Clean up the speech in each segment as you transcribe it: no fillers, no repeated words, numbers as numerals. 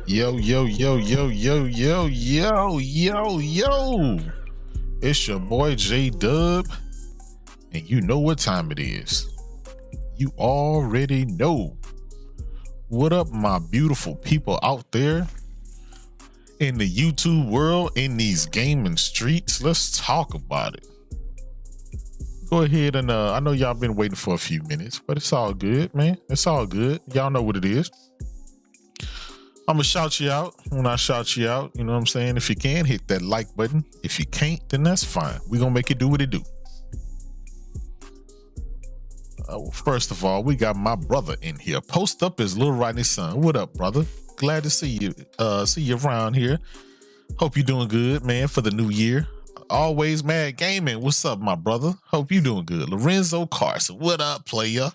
Yo, yo, yo, yo, yo, yo, yo, yo, yo. It's your boy Jaydub, and you know what time it is. You already know. What up, my beautiful people out there in the YouTube world, in these gaming streets? Let's talk about it. Go ahead and I know y'all been waiting for a few minutes, but it's all good, man. It's all good. Y'all know what it is. I'm gonna shout you out when I shout you out. You know what I'm saying? If you can, hit that like button. If you can't, then that's fine. We're gonna make it do what it do. First of all, we got my brother in here. Post up his little Rodney son. What up, brother? Glad to see you. See you around here. Hope you're doing good, man, for the new year. Always Mad Gaming. What's up, my brother? Hope you doing good. Lorenzo Carson. What up, player?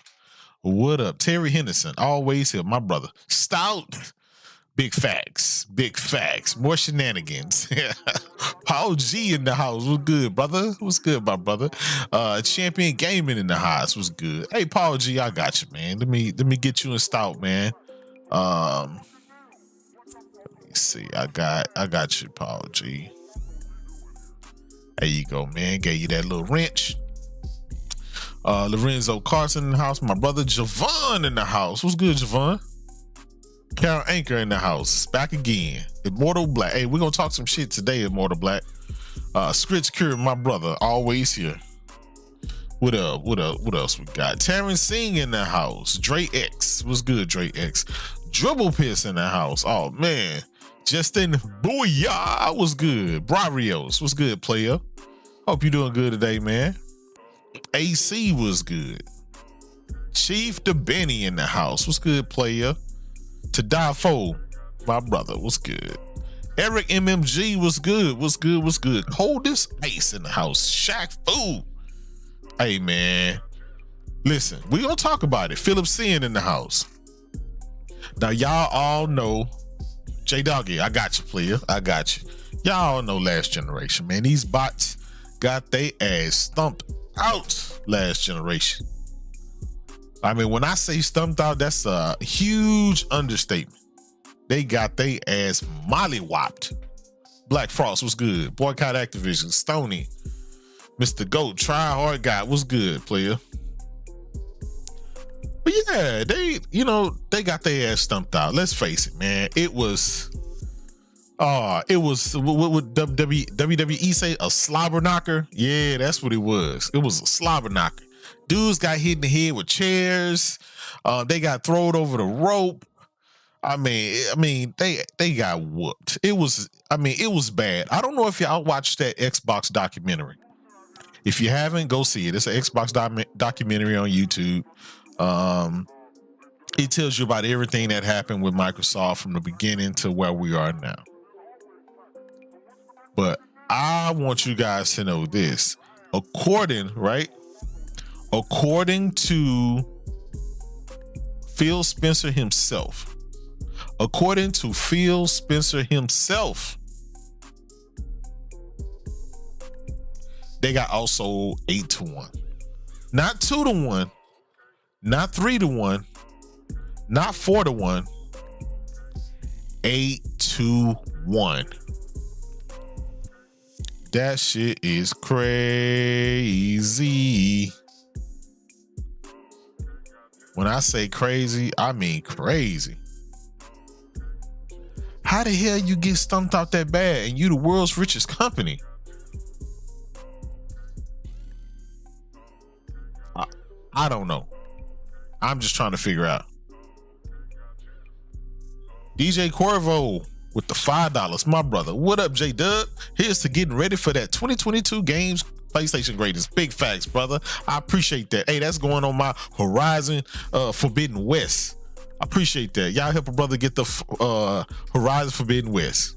What up? Terry Henderson. Always here, my brother. Stout. Big facts, more shenanigans. Paul G in the house, what's good, brother? What's good, my brother? Champion Gaming in the house, what's good? Hey, Paul G, I got you, man. Let me get you in stout, man. Let me see. I got you, Paul G. There you go, man. Gave you that little wrench. Lorenzo Carson in the house, my brother Javon in the house. What's good, Javon? Carol Anchor in the house, back again. Immortal Black. Hey, we're gonna talk some shit today, Immortal Black. Scritch Cure, my brother, always here. What up? What else we got? Terrence Singh in the house. Dre X. What's good, Dre X? Dribble Piss in the house. Oh man. Justin Booyah. What's good? Barrios. What's good, player? Hope you doing good today, man. AC was good. Chief DeBenny in the house. What's good, player? To die for, my brother, what's good? Eric MMG, what's good? What's good? Coldest Ice in the house. Shaq Food. Hey, man. Listen, we're going to talk about it. Philip Sin in the house. Now, y'all all know, J-Doggy, I got you, player. I got you. Y'all all know Last Generation, man. These bots got their ass stumped out last generation. I mean, when I say stumped out, that's a huge understatement. They got their ass mollywopped. Black Frost was good. Boycott Activision. Stony. Mr. Goat. Try Hard Guy. Was good, player. But yeah, they got their ass stumped out. Let's face it, man. It was what would WWE say? A slobber knocker? Yeah, that's what it was. It was a slobber knocker. Dudes got hit in the head with chairs. They got thrown over the rope. I mean, they got whooped. It was bad. I don't know if y'all watched that Xbox documentary. If you haven't, go see it. It's an Xbox documentary on YouTube. It tells you about everything that happened with Microsoft from the beginning to where we are now. But I want you guys to know this. According to Phil Spencer himself, they got also 8-1. Not 2-1, not 3-1, not 4-1, 8-1. That shit is crazy. When I say crazy, I mean crazy. How the hell you get stumped out that bad and you the world's richest company? I don't know. I'm just trying to figure out. DJ Corvo with the $5. My brother. What up, Jaydub? Here's to getting ready for that 2022 games PlayStation greatest. Big facts, brother. I appreciate that. Hey, that's going on my Horizon Forbidden West. I appreciate that. Y'all help a brother get the Horizon Forbidden West.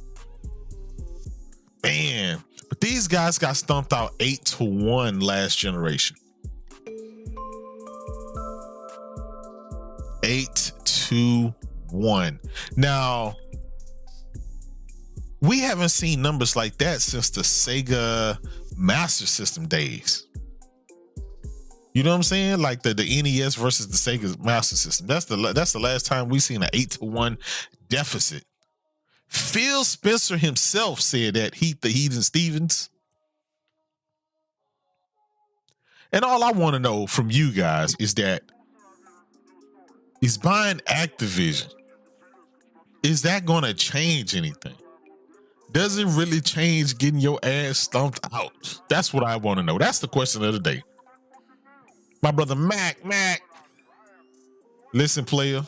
Man, but these guys got stumped out 8-1 last generation. 8-1. Now, we haven't seen numbers like that since the Sega Master System days. You know what I'm saying? Like the NES versus the Sega Master System. That's the last time we seen an 8-1 deficit. Phil Spencer himself said that Heath the Heathen Stevens. And all I want to know from you guys is that he's buying Activision. Is that going to change anything? Does it really change getting your ass stumped out? That's what I want to know. That's the question of the day. My brother Mac. Listen, player.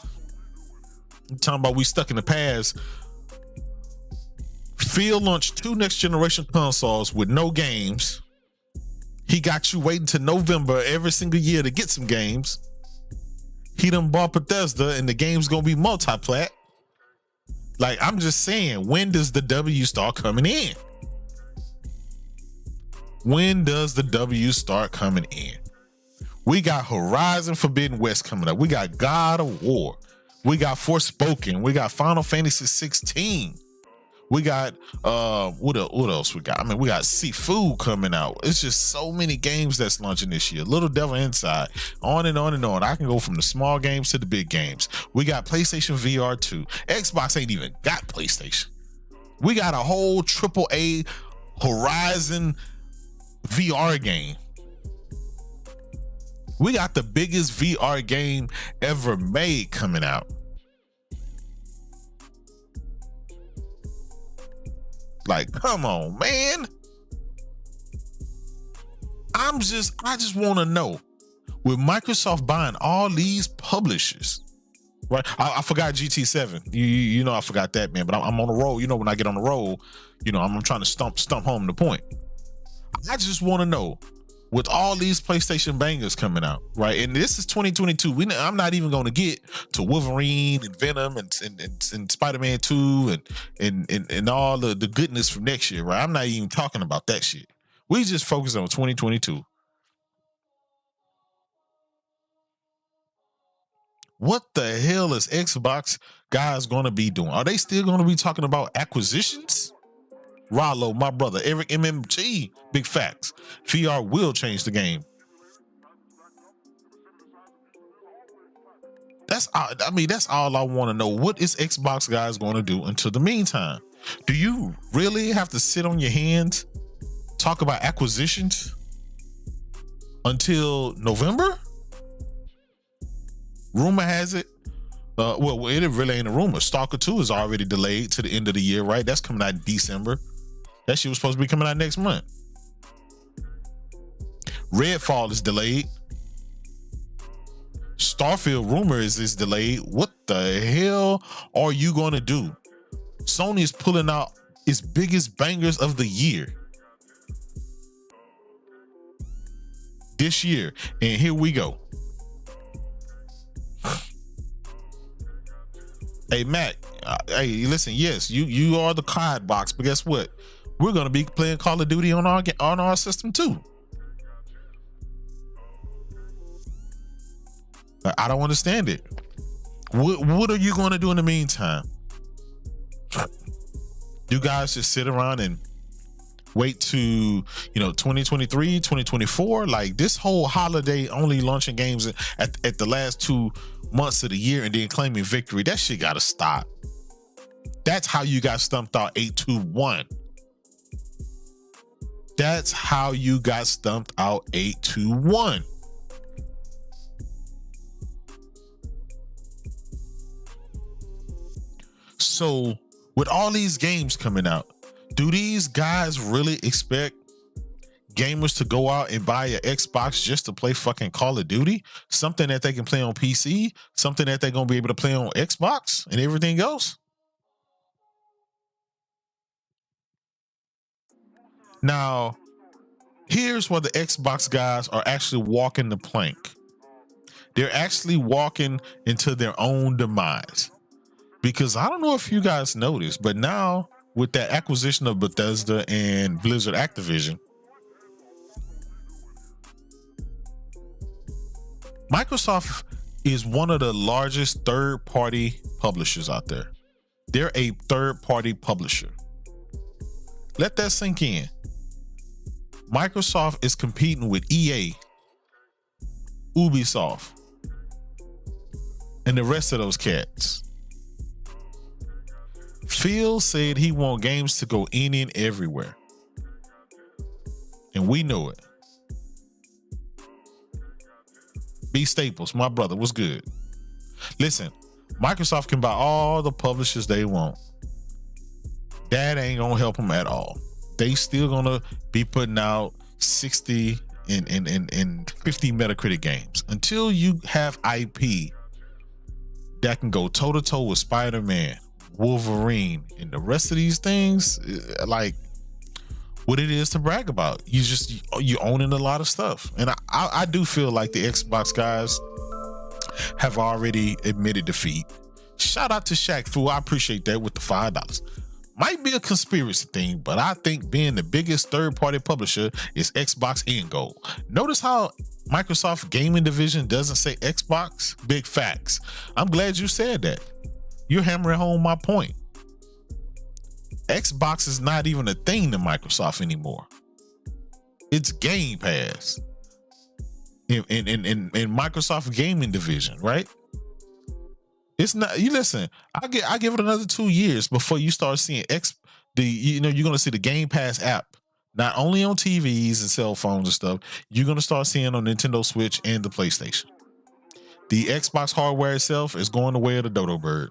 I'm talking about we stuck in the past. Phil launched 2 next generation consoles with no games. He got you waiting till November every single year to get some games. He done bought Bethesda and the game's gonna be multi-plat. Like, I'm just saying, when does the W start coming in? When does the W start coming in? We got Horizon Forbidden West coming up. We got God of War. We got Forspoken. We got Final Fantasy 16. We got what else we got? I mean, we got Seafood coming out. It's just so many games that's launching this year. Little Devil Inside, on and on and on. I can go from the small games to the big games. We got PlayStation VR 2. Xbox ain't even got PlayStation. We got a whole AAA Horizon VR game. We got the biggest VR game ever made coming out. Like, come on, man. I just want to know, with Microsoft buying all these publishers, right? I forgot GT7. You know I forgot that, man. But I'm on the roll. You know, when I get on the roll, you know, I'm trying to stump home the point. I just want to know, with all these PlayStation bangers coming out, right? And this is 2022. I'm not even going to get to Wolverine and Venom and Spider-Man 2 and all the goodness from next year, right? I'm not even talking about that shit. We just focus on 2022. What the hell is Xbox guys going to be doing? Are they still going to be talking about acquisitions? Rollo, my brother, Eric MMG, big facts. VR will change the game. That's all I want to know. What is Xbox guys going to do until the meantime? Do you really have to sit on your hands, talk about acquisitions until November? Rumor has it. Well, it really ain't a rumor. Stalker 2 is already delayed to the end of the year, right? That's coming out in December. That shit was supposed to be coming out next month. Redfall is delayed. Starfield rumor is delayed. What the hell are you going to do? Sony is pulling out its biggest bangers of the year this year. And here we go. Hey, Mac. Hey, listen, yes, you are the COD box, but guess what? We're going to be playing Call of Duty on our system too. I don't understand it. What are you going to do in the meantime? You guys just sit around and wait to 2023, 2024? Like, this whole holiday only launching games at the last 2 months of the year and then claiming victory, that shit gotta stop. That's how you got stumped out 8-1. That's how you got stumped out 8-1. So with all these games coming out, do these guys really expect gamers to go out and buy an Xbox just to play fucking Call of Duty? Something that they can play on PC, something that they're gonna be able to play on Xbox and everything else? Now, here's where the Xbox guys are actually walking the plank. They're actually walking into their own demise. Because I don't know if you guys noticed, but now with that acquisition of Bethesda and Blizzard Activision, Microsoft is one of the largest third-party publishers out there. They're a third-party publisher. Let that sink in. Microsoft is competing with EA, Ubisoft, and the rest of those cats. Phil said he wants games to go in and everywhere. And we know it. B Staples, my brother, what's good? Listen, Microsoft can buy all the publishers they want. That ain't gonna help them at all. They still gonna be putting out 60 and 50 Metacritic games. Until you have IP that can go toe to toe with Spider-Man, Wolverine, and the rest of these things, like what it is to brag about. You owning a lot of stuff. And I do feel like the Xbox guys have already admitted defeat. Shout out to Shaq Fu. I appreciate that with the $5. Might be a conspiracy thing, but I think being the biggest third-party publisher is Xbox end goal. Notice how Microsoft gaming division doesn't say Xbox? Big facts. I'm glad you said that. You're hammering home my point. Xbox is not even a thing to Microsoft anymore. It's Game Pass in Microsoft gaming division, right? It's not. You listen. I give it another 2 years before you start seeing you're gonna see the Game Pass app not only on TVs and cell phones and stuff. You're gonna start seeing on Nintendo Switch and the PlayStation. The Xbox hardware itself is going the way of the dodo bird.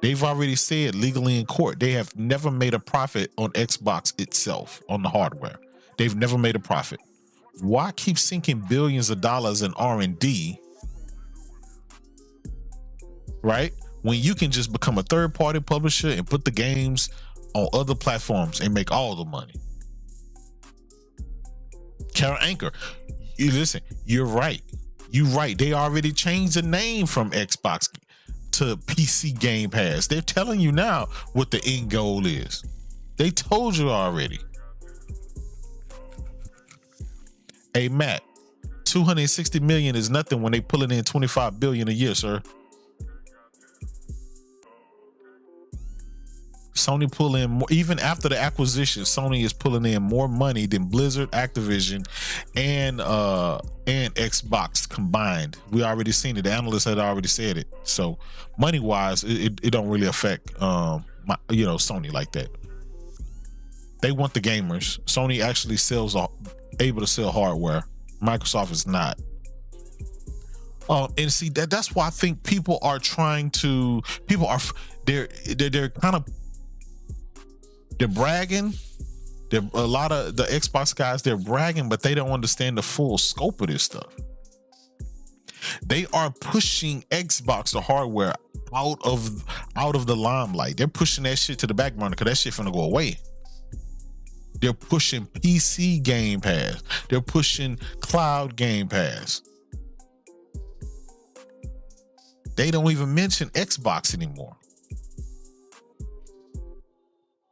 They've already said legally in court they have never made a profit on Xbox itself, on the hardware. They've never made a profit. Why keep sinking billions of dollars in R&D, right, when you can just become a third-party publisher and put the games on other platforms and make all the money? Carol Anchor, you listen, you're right. You're right. They already changed the name from Xbox to PC Game Pass. They're telling you now what the end goal is. They told you already. Hey Matt, 260 million is nothing when they pulling in 25 billion a year, sir. Sony pull in more, even after the acquisition. Sony is pulling in more money than Blizzard, Activision, and Xbox combined. We already seen it. The analysts had already said it. So money wise, it don't really affect Sony like that. They want the gamers. Sony actually able to sell hardware. Microsoft is not. And see that's why I think people are they're kind of. They're bragging. A lot of the Xbox guys, they're bragging, but they don't understand the full scope of this stuff. They are pushing Xbox, the hardware, out of the limelight. They're pushing that shit to the back burner because that shit finna go away. They're pushing PC Game Pass. They're pushing Cloud Game Pass. They don't even mention Xbox anymore.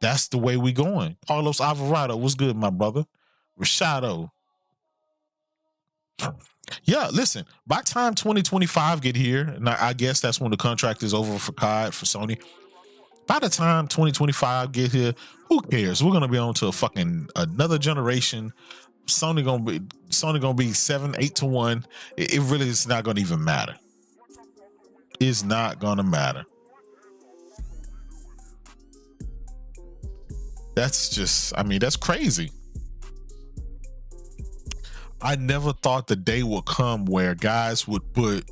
That's the way we going. Carlos Alvarado, what's good, my brother? Rashado. Yeah, listen, by the time 2025 get here, and I guess that's when the contract is over for COD, for Sony. By the time 2025 get here, who cares? We're gonna be on to a fucking another generation. Sony gonna be 7-8-1. It really is not gonna even matter. It's not gonna matter. That's just, that's crazy. I never thought the day would come where guys would put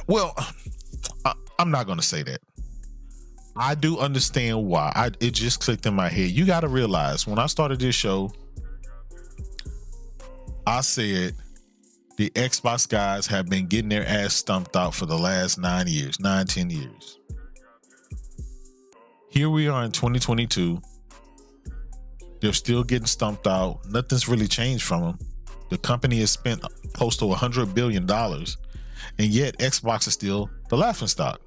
Well, I'm not going to say that. I do understand why. It just clicked in my head. You got to realize when I started this show, I said the Xbox guys have been getting their ass stumped out for the last 10 years. Here we are in 2022. They're still getting stumped out. Nothing's really changed from them. The company has spent close to $100 billion, and yet Xbox is still the laughingstock.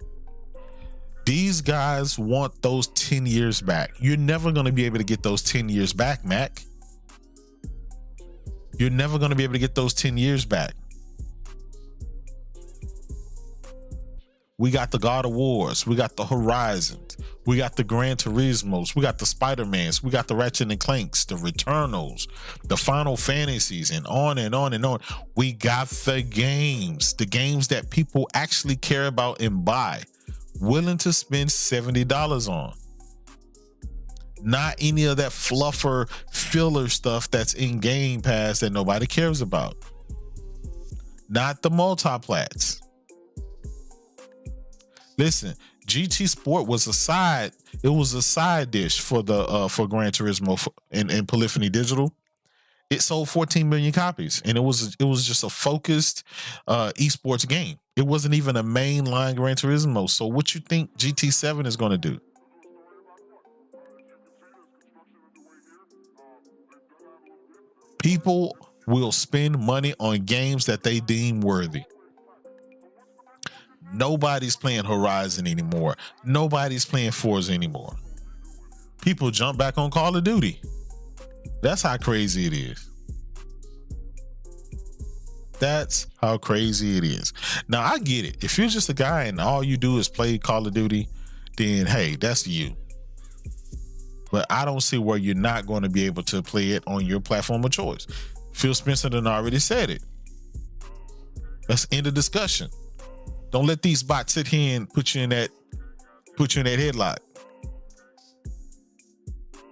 These guys want those 10 years back. You're never going to be able to get those 10 years back, Mac. You're never going to be able to get those 10 years back. We got the God of Wars. We got the Horizons. We got the Gran Turismos. We got the Spider-Mans. We got the Ratchet and Clanks, the Returnals, the Final Fantasies, and on and on and on. We got the games that people actually care about and buy, willing to spend $70 on. Not any of that fluffer filler stuff that's in Game Pass that nobody cares about. Not the multiplats. Listen, GT Sport was a side. It was a side dish for the for Gran Turismo and Polyphony Digital. It sold 14 million copies, and it was just a focused esports game. It wasn't even a mainline Gran Turismo. So, what you think GT7 is going to do? People will spend money on games that they deem worthy. Nobody's playing Horizon anymore. Nobody's playing Forza anymore. People jump back on Call of Duty. That's how crazy it is. That's how crazy it is. Now, I get it. If you're just a guy and all you do is play Call of Duty, then hey, that's you. But I don't see where you're not going to be able to play it on your platform of choice. Phil Spencer done already said it. Let's end the discussion. Don't let these bots sit here and put you in that headlock.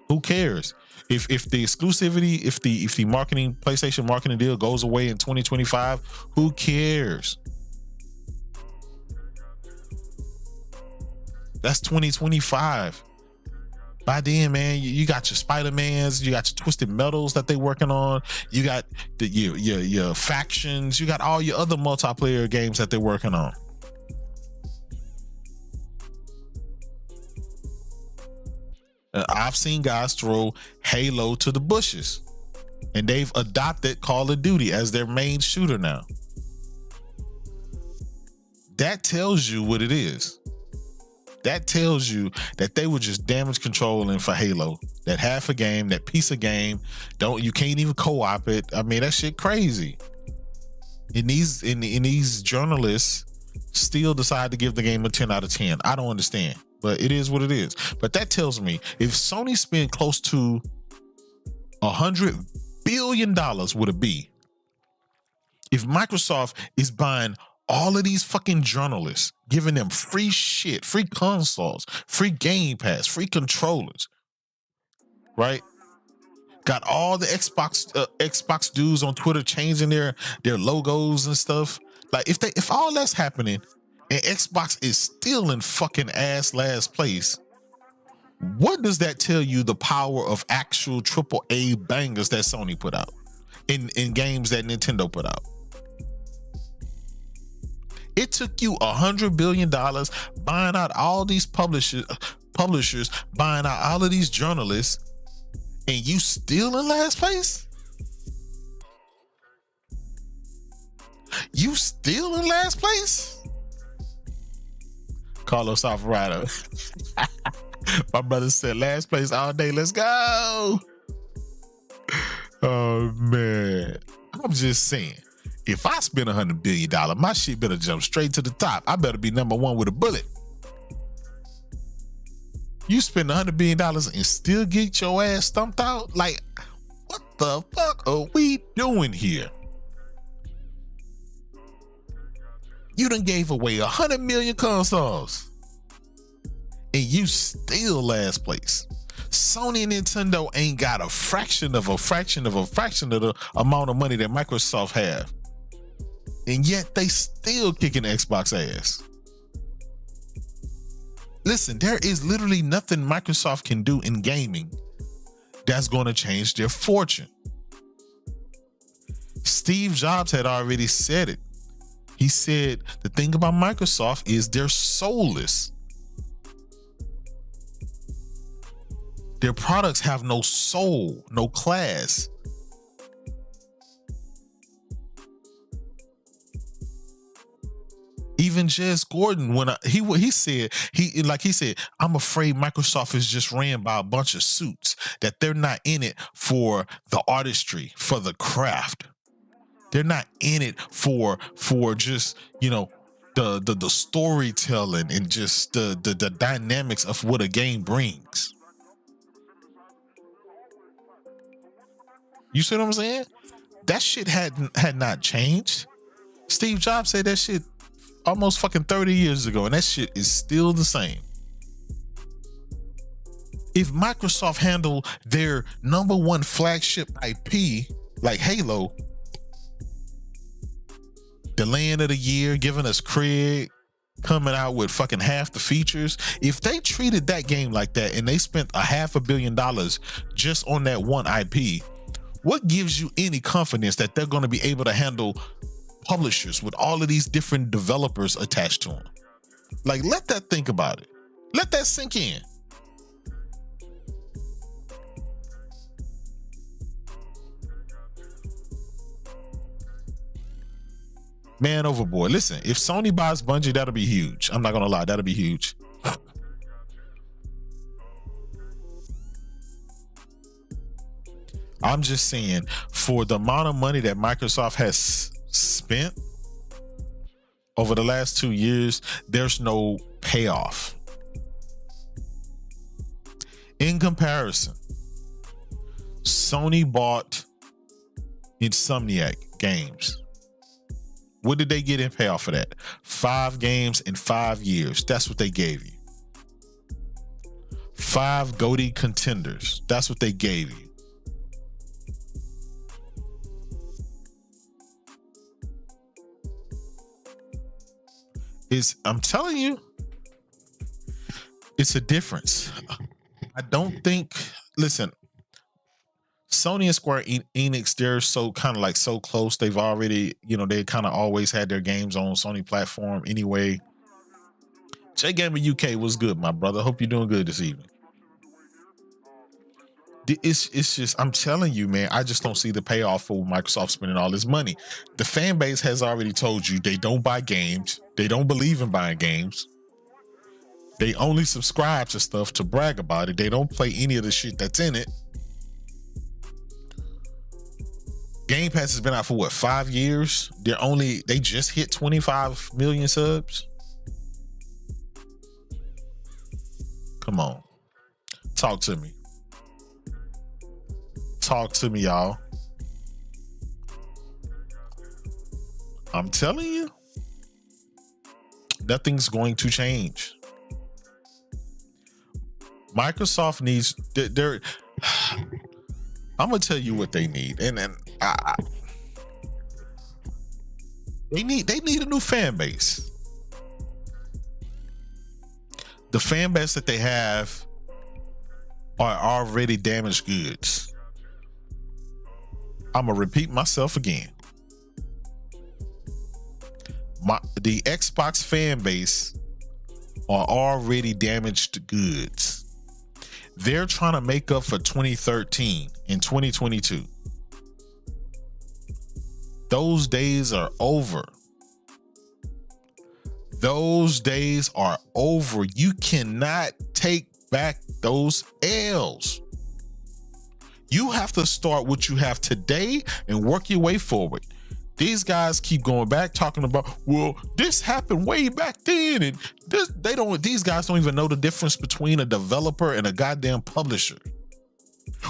Who cares? If the exclusivity, if the marketing, PlayStation marketing deal goes away in 2025, who cares? That's 2025. By then, man, you got your Spider-Mans, you got your Twisted Metals that they're working on, you got your factions, you got all your other multiplayer games that they're working on. I've seen guys throw Halo to the bushes, and they've adopted Call of Duty as their main shooter now. That tells you what it is. That tells you that they were just damage controlling for Halo. That half a game, that piece of game, you can't even co-op it. I mean, that shit crazy. And these journalists still decide to give the game a 10 out of 10. I don't understand, but it is what it is. But that tells me if Sony spent close to $100 billion with a B, if Microsoft is buying all of these fucking journalists, giving them free shit, free consoles, free Game Pass, free controllers, right? Got all the Xbox dudes on Twitter changing their logos and stuff. Like if all that's happening and Xbox is still in fucking ass last place, what does that tell you the power of actual AAA bangers that Sony put out in games that Nintendo put out? It took you $100 billion buying out all these publishers, buying out all of these journalists, and you still in last place? You still in last place? Carlos Alvarado. My brother said last place all day. Let's go. Oh, man. I'm just saying. If I spend $100 billion, my shit better jump straight to the top. I better be number one with a bullet. You spend $100 billion and still get your ass stumped out? Like, what the fuck are we doing here? You done gave away 100 million consoles and you still last place. Sony and Nintendo ain't got a fraction of the amount of money that Microsoft have. and yet they still kicking Xbox ass. Listen, there is literally nothing Microsoft can do in gaming that's going to change their fortune. Steve Jobs had already said it. He said the thing about Microsoft is they're soulless. Their products have no soul, no class. Even Jez Gordon, when he said, I'm afraid Microsoft is just ran by a bunch of suits, that they're not in it for the artistry, for the craft. They're not in it for just, the storytelling and just the dynamics of what a game brings. You see what I'm saying? That shit had not changed. Steve Jobs said that shit almost fucking 30 years ago, and that shit is still the same. If Microsoft handled their number one flagship IP like Halo, the land of the year, giving us Craig, coming out with fucking half the features. If they treated that game like that and they spent $500 million just on that one IP, what gives you any confidence that they're going to be able to handle publishers with all of these different developers attached to them? Like, let that think about it. Let that sink in. Man overboard. Listen, if Sony buys Bungie, that'll be huge. I'm not gonna lie, that'll be huge. I'm just saying, for the amount of money that Microsoft has spent over the last 2 years, there's no payoff. In comparison, Sony bought Insomniac Games. What did they get in payoff for that? 5 games in 5 years. That's what they gave you. 5 GOTY contenders. That's what they gave you. I'm telling you, it's a difference. I don't think, listen, Sony and Square Enix, they're so kind of like so close. They've already, they kind of always had their games on Sony platform anyway. J Gamer UK was good, my brother. Hope you're doing good this evening. It's just, I'm telling you, man, I just don't see the payoff for Microsoft spending all this money. The fan base has already told you they don't buy games. They don't believe in buying games. They only subscribe to stuff to brag about it. They don't play any of the shit that's in it. Game Pass has been out for what, 5 years? They just hit 25 million subs. Come on. Talk to me. Talk to me, y'all. I'm telling you, nothing's going to change. Microsoft needs, I'm gonna tell you what they need, and they need a new fan base. The fan base that they have are already damaged goods. I'm gonna repeat myself again. The Xbox fan base are already damaged goods. They're trying to make up for 2013 in 2022. Those days are over. Those days are over. You cannot take back those L's. You have to start what you have today and work your way forward. These guys keep going back talking about, well, this happened way back then, and these guys don't even know the difference between a developer and a goddamn publisher.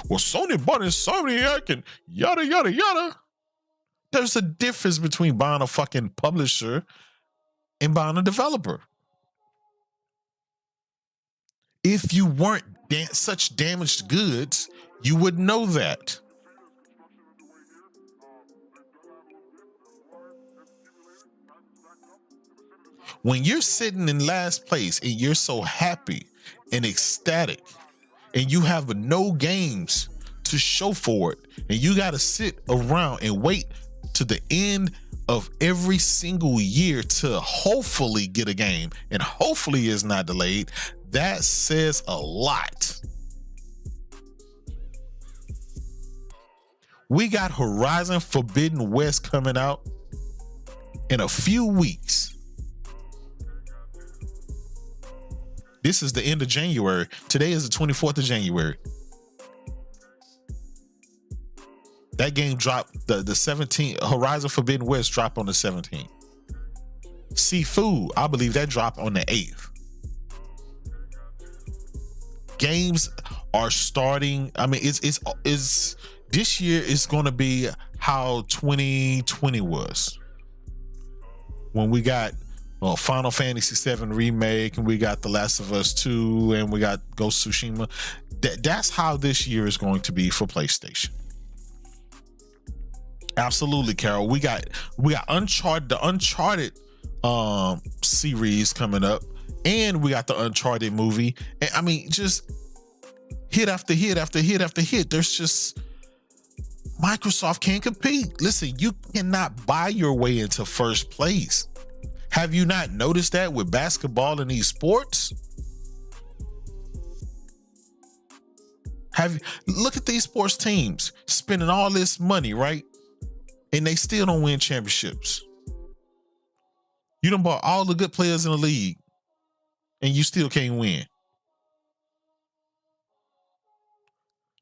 Well, Sony bought Insomniac and yada yada yada. There's a difference between buying a fucking publisher and buying a developer. If you weren't such damaged goods, you would know that. When you're sitting in last place and you're so happy and ecstatic and you have no games to show for it, and you got to sit around and wait to the end of every single year to hopefully get a game, and hopefully it's not delayed, that says a lot. We got Horizon Forbidden West coming out in a few weeks. This is the end of January. Today is the 24th of January. That game dropped the 17th. Horizon Forbidden West dropped on the 17th. Seafood, I believe that dropped on the 8th. Games are starting. I mean, it's this year is going to be how 2020 was, when we got Final Fantasy VII Remake, and we got The Last of Us 2, and we got Ghost of Tsushima. That's how this year is going to be for PlayStation. Absolutely, Carol. We got Uncharted, the Uncharted series coming up, and we got the Uncharted movie. And I mean, just hit after hit after hit after hit. There's just, Microsoft can't compete. Listen, you cannot buy your way into first place. Have you not noticed that with basketball and esports? Look at these sports teams spending all this money, right? And they still don't win championships. You done bought all the good players in the league, and you still can't win.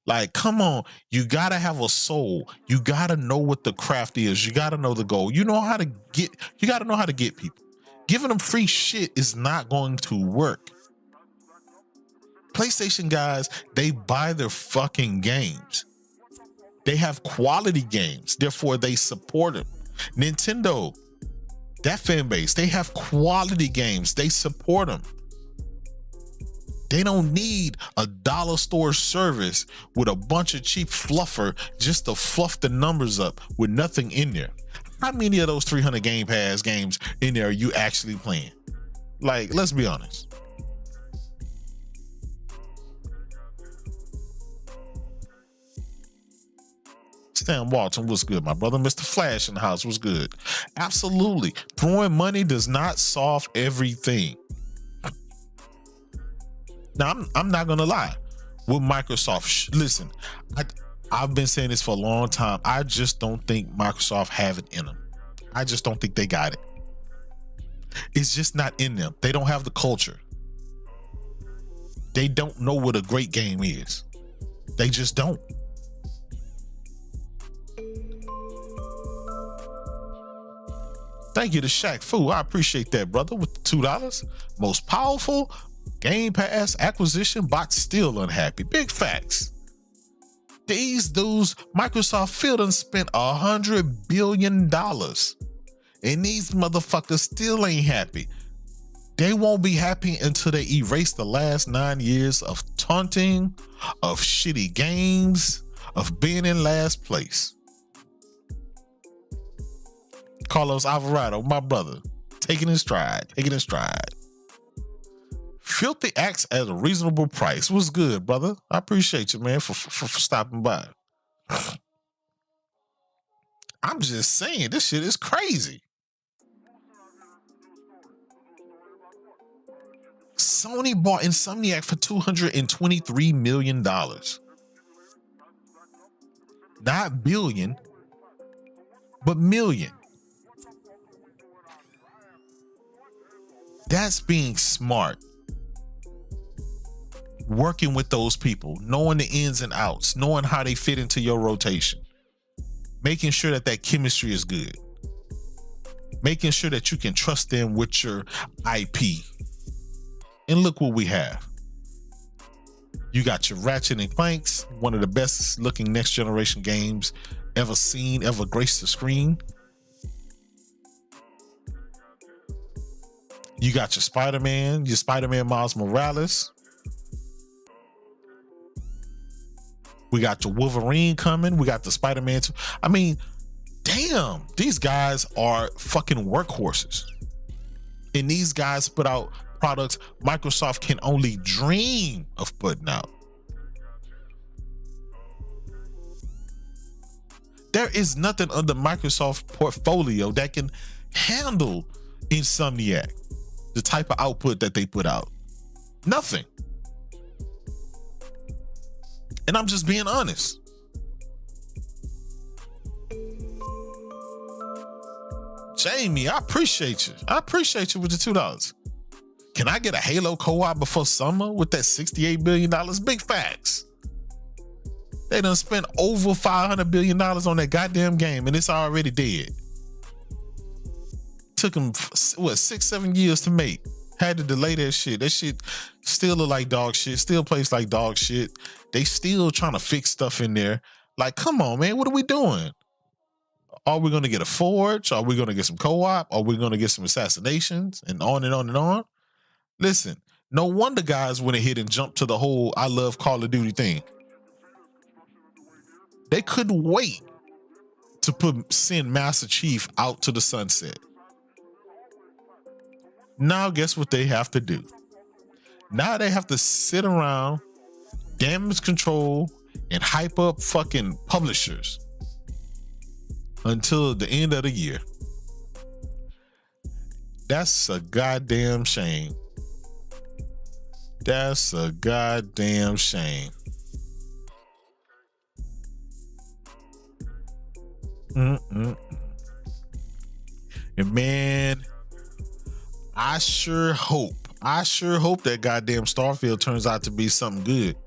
Like, come on, you gotta have a soul. You gotta know what the craft is. You gotta know the goal. You gotta know how to get people. Giving them free shit is not going to work. PlayStation guys, they buy their fucking games. They have quality games, therefore they support them. Nintendo, that fan base, they have quality games, they support them. They don't need a dollar store service with a bunch of cheap fluffer just to fluff the numbers up with nothing in there. How many of those 300 Game Pass games in there are you actually playing? Like, let's be honest. Stan Walton, what's good, my brother? Mr. Flash in the house, what's good? Absolutely. Throwing money does not solve everything. Now, I'm not going to lie. With Microsoft, listen, I've been saying this for a long time. I just don't think Microsoft have it in them. I just don't think they got it. It's just not in them. They don't have the culture. They don't know what a great game is. They just don't. Thank you to Shaq Fu. I appreciate that, brother, with the $2. Most powerful Game Pass acquisition, bot still unhappy. Big facts. These dudes, Microsoft Field done spent $100 billion. And these motherfuckers still ain't happy. They won't be happy until they erase the last 9 years of taunting, of shitty games, of being in last place. Carlos Alvarado, my brother, taking his stride. Filthy Axe at a reasonable price. What's good, brother? I appreciate you, man, for stopping by. I'm just saying, this shit is crazy. Sony bought Insomniac for $223 million. Not billion, but million. That's being smart. Working with those people, knowing the ins and outs, knowing how they fit into your rotation, making sure that chemistry is good, making sure that you can trust them with your IP. And look what we have. You got your Ratchet and Clanks, one of the best looking next generation games ever seen, ever graced the screen. You got your Spider-Man Miles Morales. We got your Wolverine coming. We got the Spider-Man 2. I mean, damn, these guys are fucking workhorses. And these guys put out products Microsoft can only dream of putting out. There is nothing under Microsoft portfolio that can handle Insomniac, the type of output that they put out. Nothing. And I'm just being honest. Jamie, I appreciate you. I appreciate you with the $2. Can I get a Halo co-op before summer with that $68 billion? Big facts. They done spent over $500 billion on that goddamn game and it's already dead. Took them, 6-7 years to make. Had to delay that shit. That shit still look like dog shit. Still plays like dog shit. They still trying to fix stuff in there. Like, come on, man. What are we doing? Are we going to get a Forge? Are we going to get some co-op? Are we going to get some assassinations? And on and on and on. Listen, no wonder guys went ahead and jumped to the whole I love Call of Duty thing. They couldn't wait to send Master Chief out to the sunset. Now guess what they have to do? Now they have to sit around, damage control, and hype up fucking publishers until the end of the year. That's a goddamn shame. That's a goddamn shame. And man, I sure hope that goddamn Starfield turns out to be something good.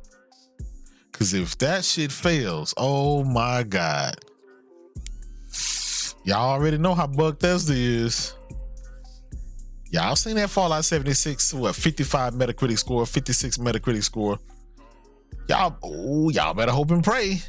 Cause if that shit fails, oh my God. Y'all already know how Bugthesda is. Y'all seen that Fallout 76, 55 Metacritic score, 56 Metacritic score. Y'all better hope and pray.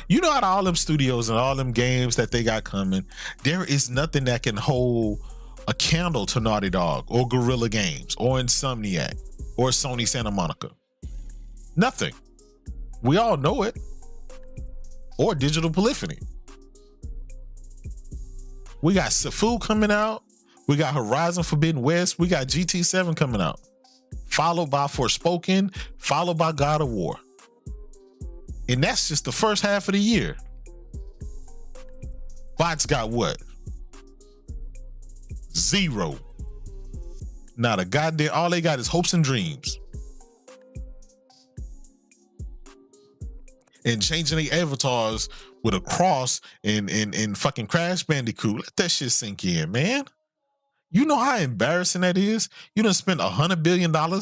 You know, out of all them studios and all them games that they got coming, there is nothing that can hold a candle to Naughty Dog or Guerrilla Games or Insomniac or Sony Santa Monica. Nothing. We all know it. Or Digital Polyphony. We got Sifu coming out. We got Horizon Forbidden West. We got GT7 coming out. Followed by Forspoken. Followed by God of War. And that's just the first half of the year. Bots got what? 0. Not a goddamn, all they got is hopes and dreams. And changing their avatars with a cross and fucking Crash Bandicoot. Let that shit sink in, man. You know how embarrassing that is? You done spent $100 billion and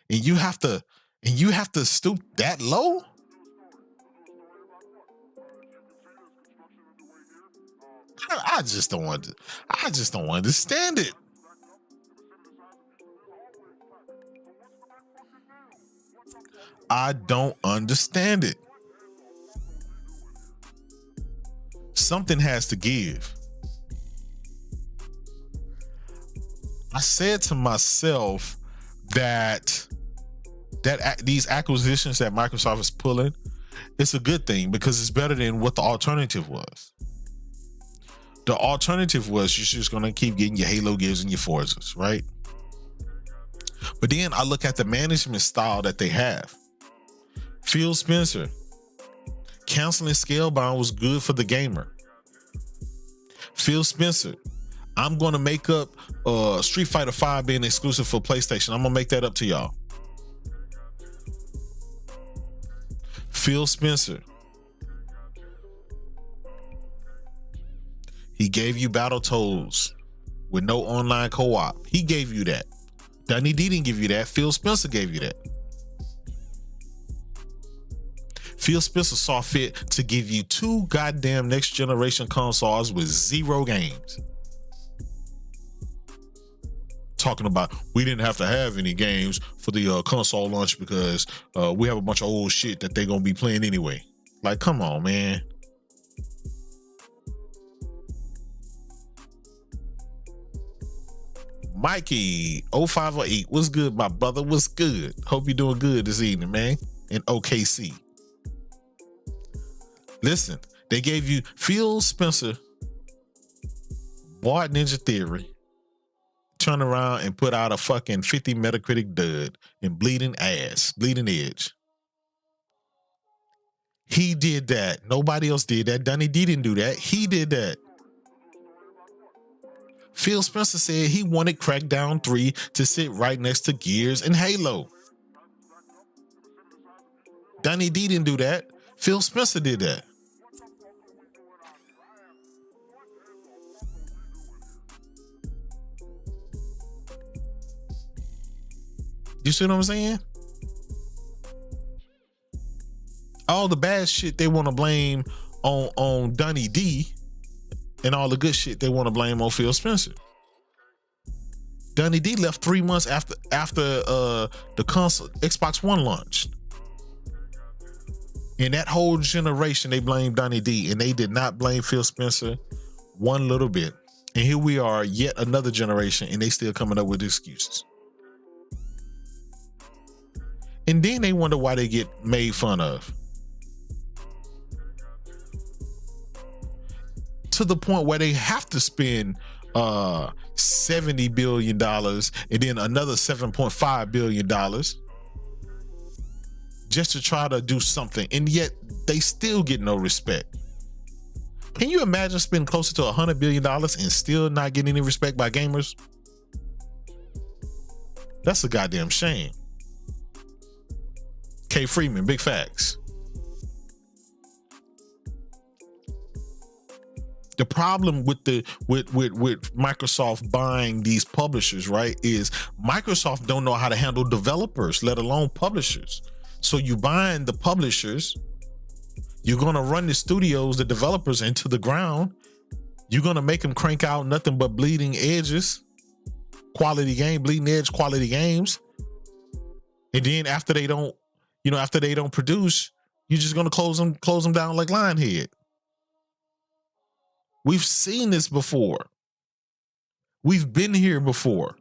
you have to stoop that low? I just don't understand it. I don't understand it. Something has to give. I said to myself that these acquisitions that Microsoft is pulling, it's a good thing because it's better than what the alternative was. The alternative was you're just going to keep getting your Halo Gears and your Forzas, right? But then I look at the management style that they have. Phil Spencer, canceling Scalebound was good for the gamer. Phil Spencer, I'm going to make up Street Fighter 5 being exclusive for PlayStation. I'm going to make that up to y'all. Phil Spencer, he gave you Battletoads with no online co-op. He gave you that. Dunny D didn't give you that. Phil Spencer gave you that. Phil Spencer saw fit to give you 2 goddamn next generation consoles with 0 games. Talking about we didn't have to have any games for the console launch because we have a bunch of old shit that they're gonna be playing anyway. Like, come on, man. Mikey 0508, what's good, my brother? What's good? Hope you're doing good this evening, man. In OKC. Listen, they gave you Phil Spencer bought Ninja Theory, turn around and put out a fucking 50 Metacritic dud and bleeding edge. He did that. Nobody else did that. Dunny D didn't do that. He did that. Phil Spencer said he wanted Crackdown 3 to sit right next to Gears and Halo. Dunny D didn't do that. Phil Spencer did that. You see what I'm saying? All the bad shit they want to blame on Dunny D, and all the good shit they want to blame on Phil Spencer. Dunny D left 3 months after the console Xbox One launched. In that whole generation, they blamed Dunny D, and they did not blame Phil Spencer one little bit. And here we are, yet another generation, and they still coming up with excuses. And then they wonder why they get made fun of. To the point where they have to spend $70 billion and then another $7.5 billion just to try to do something. And yet they still get no respect. Can you imagine spending closer to $100 billion and still not getting any respect by gamers? That's a goddamn shame. K. Freeman, big facts. The problem with Microsoft buying these publishers, right, is Microsoft don't know how to handle developers, let alone publishers. So you buying the publishers, you're gonna run the studios, the developers into the ground. You're gonna make them crank out nothing but bleeding edges, bleeding edge quality games. And then after they don't produce, you're just gonna close them down like Lionhead. We've seen this before. We've been here before.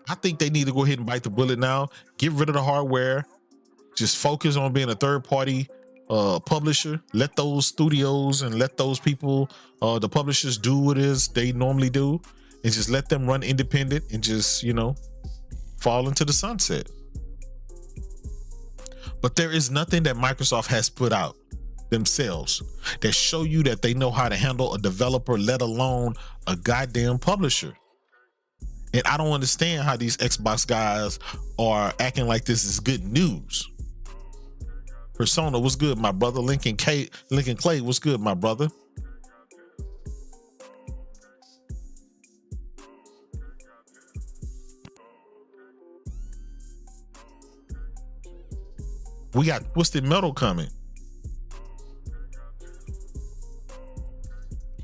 I think they need to go ahead and bite the bullet now. Get rid of the hardware. Just focus on being a third-party publisher. Let those studios and let those people, the publishers, do what it is they normally do, and just let them run independent and just, fall into the sunset. But there is nothing that Microsoft has put out themselves that show you that they know how to handle a developer, let alone a goddamn publisher. And I don't understand how these Xbox guys are acting like this is good news. Persona, what's good, my brother? Lincoln Clay, what's good, my brother? We got Twisted Metal coming.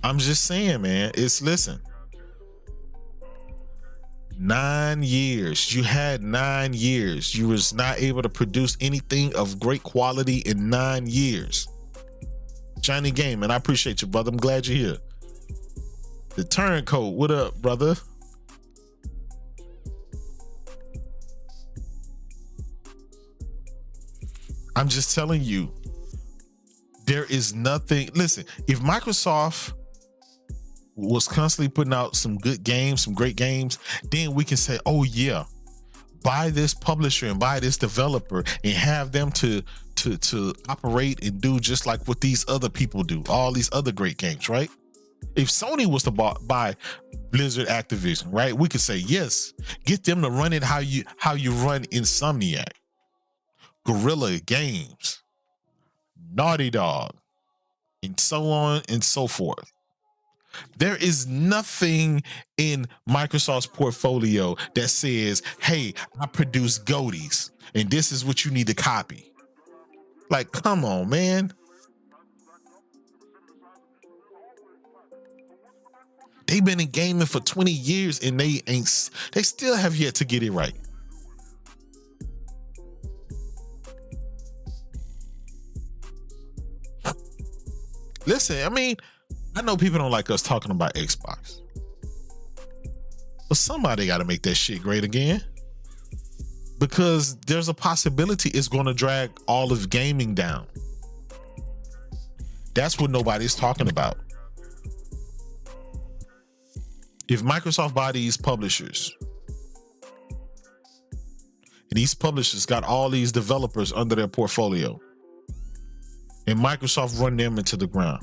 I'm just saying, man. Listen. 9 years. You had 9 years. You was not able to produce anything of great quality in 9 years. Johnny Game, and I appreciate you, brother. I'm glad you're here. The Turncoat, what up, brother? I'm just telling you, there is nothing. Listen, if Microsoft was constantly putting out some good games, some great games, then we can say, oh yeah, buy this publisher and buy this developer and have them to operate and do just like what these other people do, all these other great games, right? If Sony was to buy Blizzard Activision, right, we could say, yes, get them to run it how you run Insomniac, Guerrilla Games, Naughty Dog, and so on and so forth. There is nothing in Microsoft's portfolio that says, hey, I produce GOTYs and this is what you need to copy. Like, come on, man. They've been in gaming for 20 years and they still have yet to get it right. Listen, I mean, I know people don't like us talking about Xbox, but somebody got to make that shit great again, because there's a possibility it's going to drag all of gaming down. That's what nobody's talking about. If Microsoft buy these publishers, and these publishers got all these developers under their portfolio, and Microsoft run them into the ground,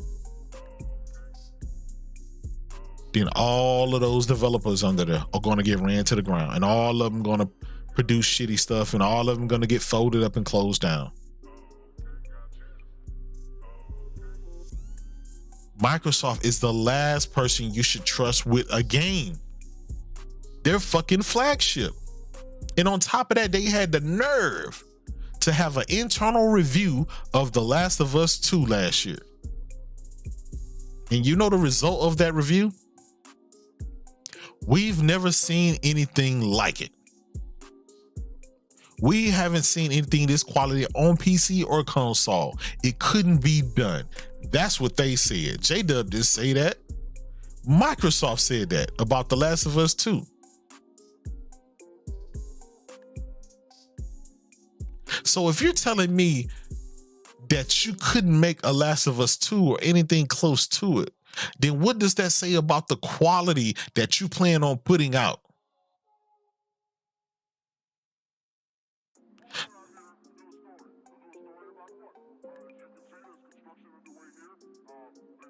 then all of those developers under there are going to get ran to the ground, and all of them going to produce shitty stuff, and all of them going to get folded up and closed down. Microsoft is the last person you should trust with a game. Their fucking flagship. And on top of that, they had the nerve to have an internal review of The Last of Us 2 last year. And you know the result of that review? We've never seen anything like it. We haven't seen anything this quality on PC or console. It couldn't be done. That's what they said. Jaydub didn't say that. Microsoft said that about The Last of Us 2. So if you're telling me that you couldn't make a Last of Us 2 or anything close to it, then what does that say about the quality that you plan on putting out?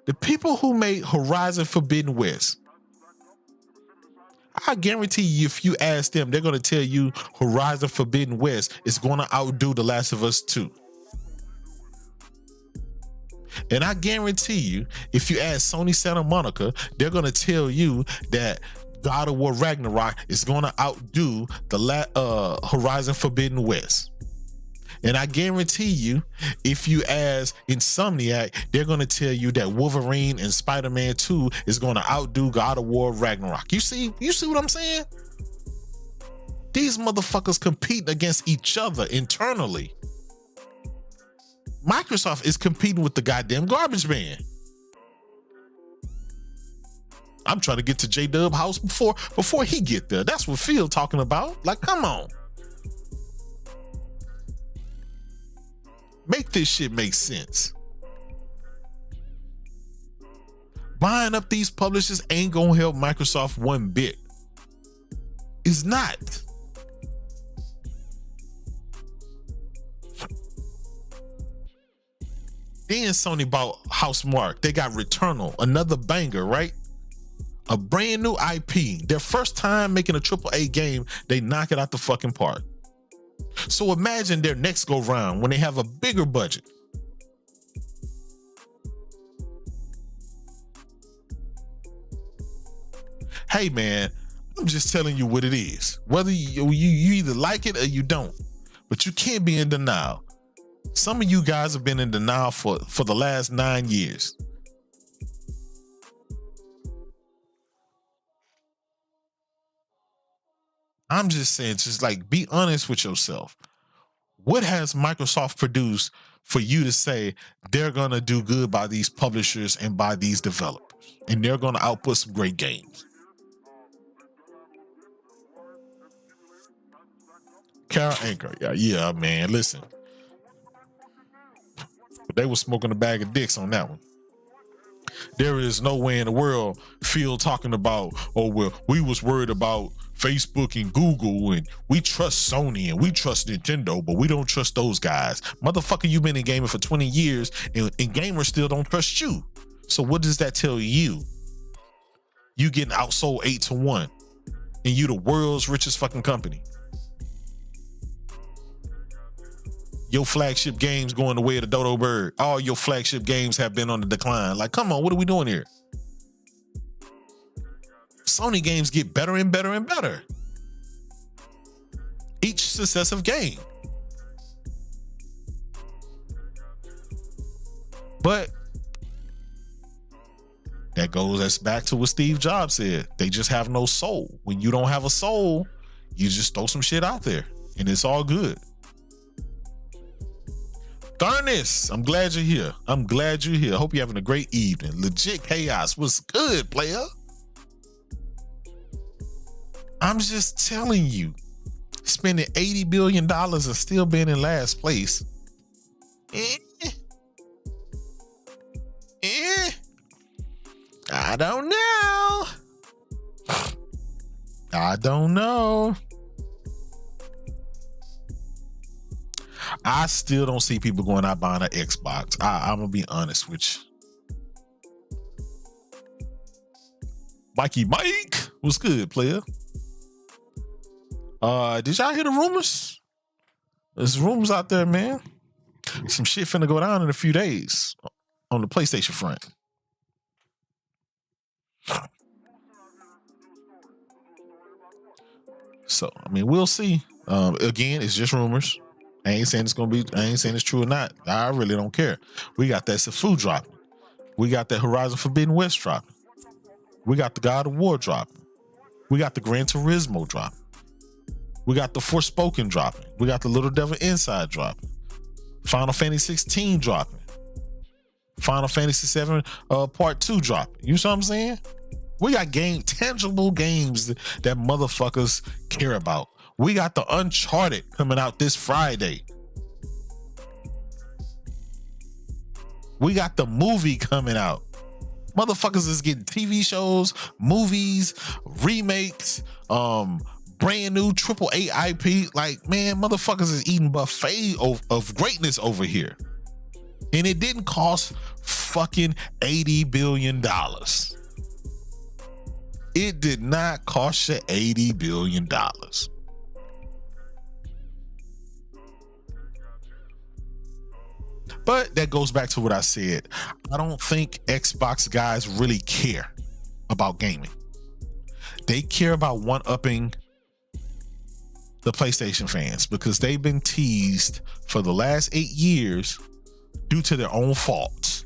The people who made Horizon Forbidden West, I guarantee you, if you ask them, they're going to tell you Horizon Forbidden West is going to outdo The Last of Us 2. And I guarantee you, if you ask Sony Santa Monica, they're going to tell you that God of War Ragnarok is going to outdo the Horizon Forbidden West. And I guarantee you, if you ask Insomniac, they're going to tell you that Wolverine and Spider-Man 2 is going to outdo God of War Ragnarok. You see what I'm saying? These motherfuckers compete against each other internally. Microsoft is competing with the goddamn garbage man. I'm trying to get to Jaydub house before he get there. That's what Phil talking about. Like, come on. Make this shit make sense. Buying up these publishers ain't gonna help Microsoft one bit. It's not. Then Sony bought Housemarque. They got Returnal, another banger, right? A brand new IP. Their first time making a AAA game, they knock it out the fucking park. So imagine their next go round when they have a bigger budget. Hey man, I'm just telling you what it is. Whether you either like it or you don't, but you can't be in denial. Some of you guys have been in denial for the last 9 years. I'm just saying, just like, be honest with yourself. What has Microsoft produced for you to say they're going to do good by these publishers and by these developers, and they're going to output some great games? Carol Anchor. Yeah, man, listen. They were smoking a bag of dicks on that one. There is no way in the world Phil talking about, oh, well, we was worried about Facebook and Google, and we trust Sony and we trust Nintendo, but we don't trust those guys. Motherfucker, you've been in gaming for 20 years and gamers still don't trust you. So what does that tell you? You getting outsold 8-1 and you the world's richest fucking company. Your flagship games going the way of the dodo bird. All your flagship games have been on the decline. Like, come on, what are we doing here? Sony games get better and better and better each successive game. But that's back to what Steve Jobs said. They just have no soul. When you don't have a soul, you just throw some shit out there and it's all good. Tharness, I'm glad you're here. I'm glad you're here. Hope you're having a great evening. Legit Chaos, what's good, player? I'm just telling you, spending $80 billion and still being in last place. I don't know. I don't know. I still don't see people going out buying an Xbox. I'm gonna be honest with you. Mikey Mike, what's good, player? Did y'all hear the rumors? There's rumors out there, man. Some shit finna go down in a few days on the PlayStation front. So, I mean, we'll see. Again, it's just rumors. I ain't saying it's true or not. I really don't care. We got that Sifu dropping. We got that Horizon Forbidden West dropping. We got the God of War dropping. We got the Gran Turismo dropping. We got the Forspoken dropping. We got the Little Devil Inside dropping. Final Fantasy 16 dropping. Final Fantasy 7 Part 2 dropping. You see what I'm saying? We got tangible games that motherfuckers care about. We got the Uncharted coming out this Friday. We got the movie coming out. Motherfuckers is getting TV shows, movies, remakes, brand new AAA IP. Like, man, motherfuckers is eating buffet of greatness over here. And it didn't cost fucking $80 billion. It did not cost you $80 billion. But that goes back to what I said. I don't think Xbox guys really care about gaming. They care about one-upping the PlayStation fans because they've been teased for the last 8 years due to their own faults.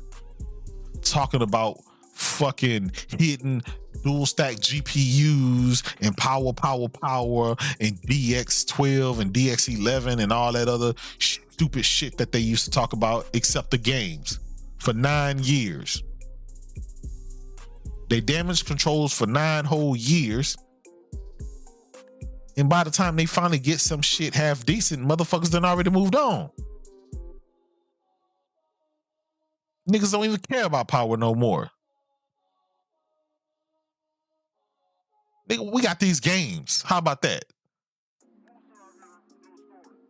Talking about fucking hidden dual stack GPUs and power and DX12 and DX11 and all that other stupid shit that they used to talk about, except the games, for 9 years. They damaged controls for 9 whole years. And by the time they finally get some shit half decent, motherfuckers done already moved on. Niggas don't even care about power no more. Nigga, we got these games. How about that?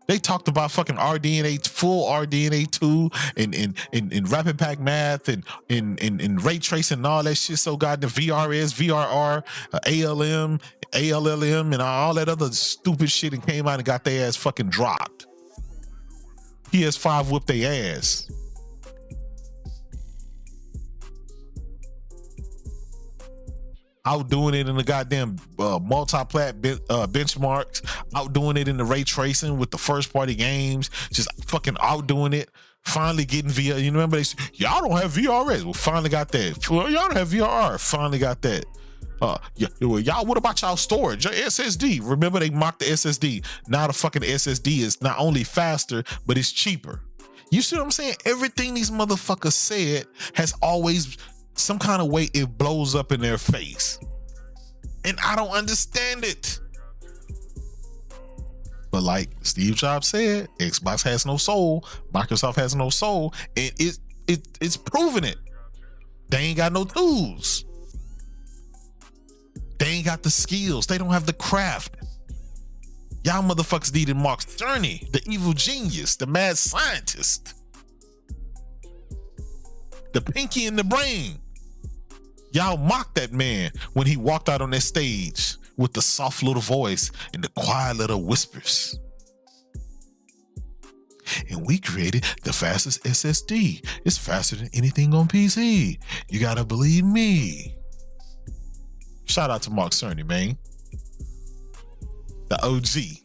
They talked about fucking RDNA, full RDNA 2 and rapid pack math and ray tracing and all that shit. So goddamn VRS, VRR, ALM, ALLM, and all that other stupid shit, and came out and got their ass fucking dropped. PS5 whipped their ass. Outdoing it in the goddamn multi-plat benchmarks, outdoing it in the ray tracing with the first party games, just fucking outdoing it. Finally getting VR. You remember they said, y'all don't have VRS. Well, finally got that. Y'all don't have VRR. Finally got that. Y'all, what about y'all storage? Your SSD. Remember they mocked the SSD. Now the fucking SSD is not only faster, but it's cheaper. You see what I'm saying? Everything these motherfuckers said has always some kind of way it blows up in their face. And I don't understand it. But like Steve Jobs said, Xbox has no soul, Microsoft has no soul, and it's proving it. They ain't got no tools. They ain't got the skills. They don't have the craft. Y'all motherfuckers needed Mark Cerny, the evil genius, the mad scientist, the pinky in the brain. Y'all mocked that man when he walked out on that stage with the soft little voice and the quiet little whispers. And we created the fastest SSD. It's faster than anything on PC. You gotta believe me. Shout out to Mark Cerny, man. The OG.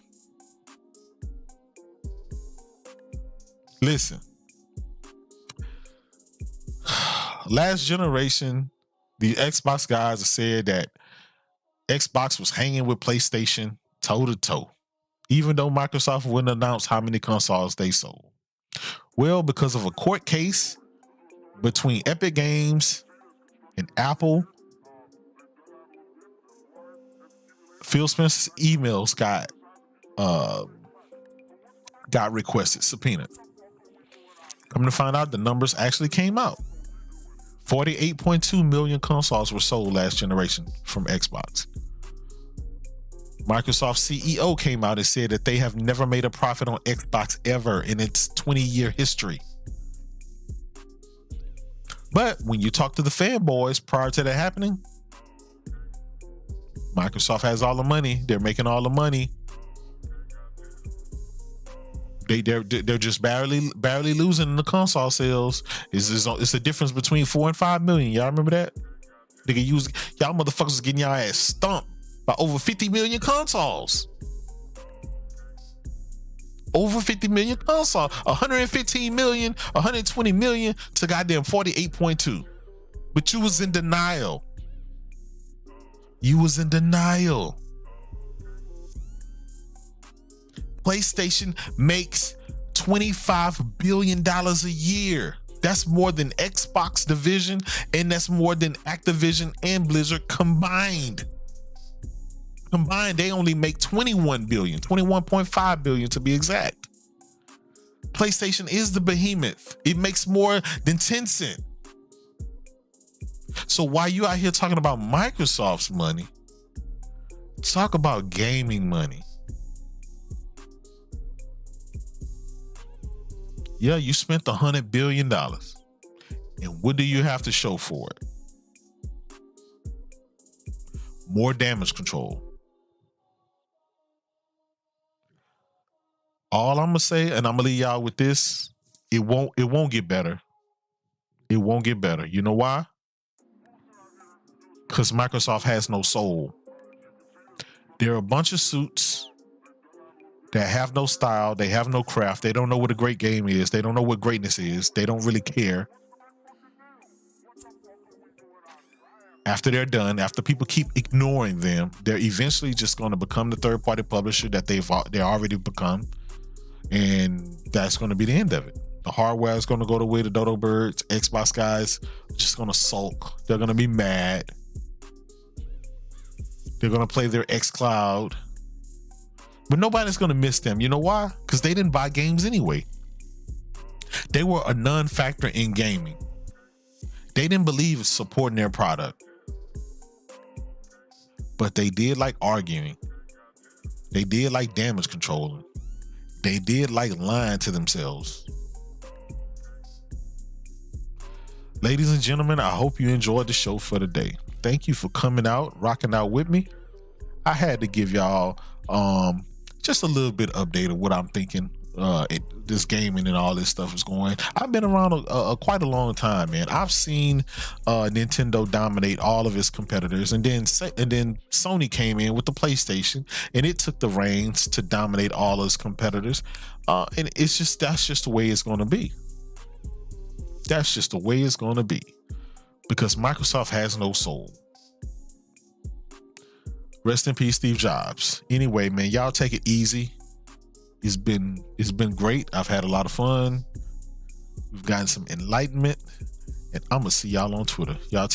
Listen. Last generation, the Xbox guys said that Xbox was hanging with PlayStation toe to toe, even though Microsoft wouldn't announce how many consoles they sold. Well, because of a court case between Epic Games and Apple, Phil Spencer's emails got requested, subpoenaed. Come to find out, the numbers actually came out. 48.2 million consoles were sold last generation from Xbox. Microsoft CEO came out and said that they have never made a profit on Xbox ever in its 20-year history. But when you talk to the fanboys prior to that happening, Microsoft has all the money. They're making all the money. They're just barely losing the console sales. It's a difference between 4 and 5 million. Y'all remember that? Y'all motherfuckers getting y'all ass stumped by over 50 million consoles. Over 50 million consoles. 115 million, 120 million to goddamn 48.2. But you was in denial. You was in denial. PlayStation makes $25 billion a year. That's more than Xbox division, and that's more than Activision and Blizzard combined. Combined, they only make 21 billion, 21.5 billion to be exact. PlayStation is the behemoth. It makes more than Tencent. So while you out here talking about Microsoft's money, talk about gaming money. Yeah, you spent $100 billion. And what do you have to show for it? More damage control. All I'm gonna say, and I'm gonna leave y'all with this, it won't get better. It won't get better. You know why? Because Microsoft has no soul. There are a bunch of suits that have no style, they have no craft, they don't know what a great game is, they don't know what greatness is, they don't really care. After they're done, after people keep ignoring them, they're eventually just going to become the third-party publisher that they already become, and that's going to be the end of it. The hardware is going to go the way of the dodo birds. Xbox guys are just going to sulk. They're going to be mad. They're going to play their xCloud. But nobody's going to miss them. You know why? Because they didn't buy games anyway. They were a non-factor in gaming. They didn't believe in supporting their product. But they did like arguing. They did like damage controlling. They did like lying to themselves. Ladies and gentlemen, I hope you enjoyed the show for today. Thank you for coming out, rocking out with me. I had to give y'all just a little bit update of what I'm thinking this gaming and all this stuff is going. I've been around quite a long time, man. I've seen Nintendo dominate all of its competitors, and then Sony came in with the PlayStation, and it took the reins to dominate all of its competitors. And that's just the way it's going to be. That's just the way it's going to be, because Microsoft has no soul. Rest in peace, Steve Jobs. Anyway, man, y'all take it easy. It's been great. I've had a lot of fun. We've gotten some enlightenment, and I'm gonna see y'all on Twitter. Y'all